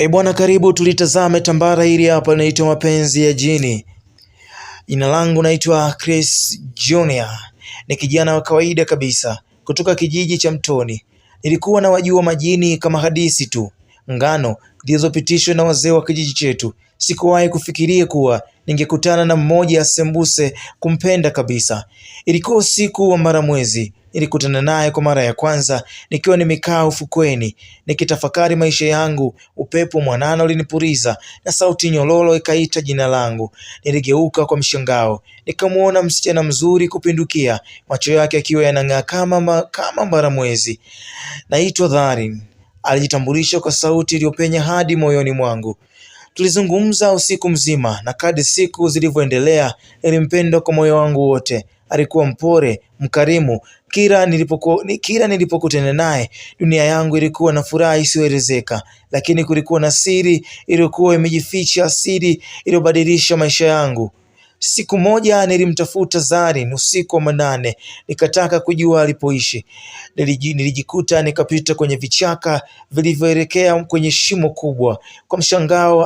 Bwana, karibu tulitazame tambara hili hapa linaitwa Mapenzi ya Jini. Jina langu naitwa Chris Junior. Ni kijana wa kawaida kabisa kutoka kijiji cha Mtoni. Nilikuwa na wajua majini kama hadithi tu, ngano zilizopitishwa na wazee wa kijiji chetu. Sikuwahi kufikiria kuwa ningekutana na mmoja asembuse kumpenda kabisa. Ilikuwa usiku wa Mbaramwezi. Nilikutana naye kwa mara ya kwanza nikiwa nimekaa ufukweni nikitafakari maisha yangu. Upepo mwanana ulinipuriza na sauti nyololo ikaita jina langu. Niligeuka kwa mshangao, nikamwona msichana mzuri kupindukia, macho yake akiwa yanang'aa kama Mbaramwezi. Naitwa Dharin, alijitambulisha kwa sauti iliyopenya hadi moyoni mwangu. Tulizungumza usiku mzima na kadri siku zilivyoendelea nilimpenda kwa moyo wangu wote. Alikuwa mpore, mkarimu. Kila nilipokutana naye dunia yangu ilikuwa na furaha isiyoelezeka, lakini kulikuwa na siri iliyokuwa imejificha, siri iliyobadilisha maisha yangu. Siku moja nilimtafuta Zarin usiku wa manane, nikataka kujua alipoishi. Nilijikuta nikapita kwenye vichaka vilivyoelekea kwenye shimo kubwa. Kwa mshangao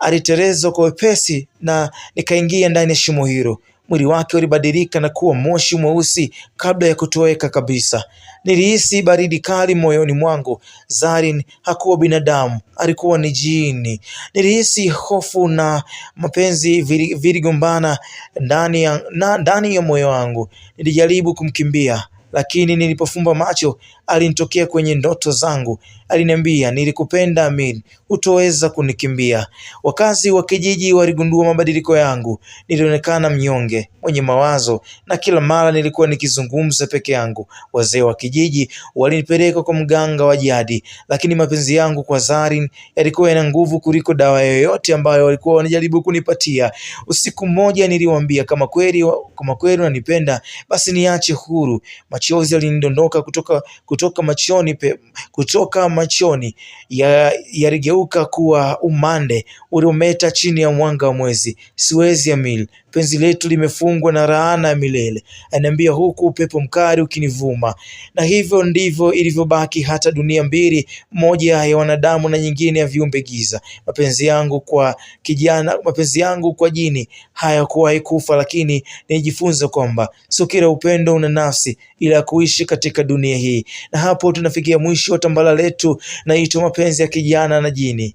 alitereza kwa wepesi na nikaingia ndani ya shimo hilo. Mwili wake ulibadilika na kuwa moshi mweusi kabla ya kutoweka kabisa. Nilihisi baridi kali moyoni mwangu. Zarin hakuwa binadamu, alikuwa ni jini. Nilihisi hofu na mapenzi viligombana ndani ya moyo wangu. Nilijaribu kumkimbia, lakini nilipofumba macho alinitokea kwenye ndoto zangu. Aliniambia, nilikupenda Amin, hutoweza kunikimbia. Wakazi wa kijiji waligundua mabadiliko yangu. Nilionekana mnyonge, mwenye mawazo, na kila mara nilikuwa nikizungumza peke yangu. Wazee wa kijiji walinipeleka kwa mganga wa jadi, lakini mapenzi yangu kwa Zarin yalikuwa yana nguvu kuliko dawa yoyote ambayo walikuwa wanajaribu kunipatia. Usiku mmoja niliwaambia, kama kweli unanipenda, basi niache huru. Machozi yalinidondoka kutoka machoni yaligeuka kuwa umande uliometa chini ya mwanga wa mwezi. Siwezi Amil, penzi letu limefungwa na laana ya milele, ananiambia huku upepo mkali ukinivuma. Na hivyo ndivyo ilivyobaki hata dunia mbili, moja ya wanadamu na nyingine ya viumbe giza. Mapenzi yangu kwa jini hayakuwahi kufa, lakini nijifunza kwamba sio kila upendo una nafsi ila kuishi katika dunia hii. Na hapo tunafikia mwisho wa tambala letu naitwa Mapenzi ya Kijana na Jini.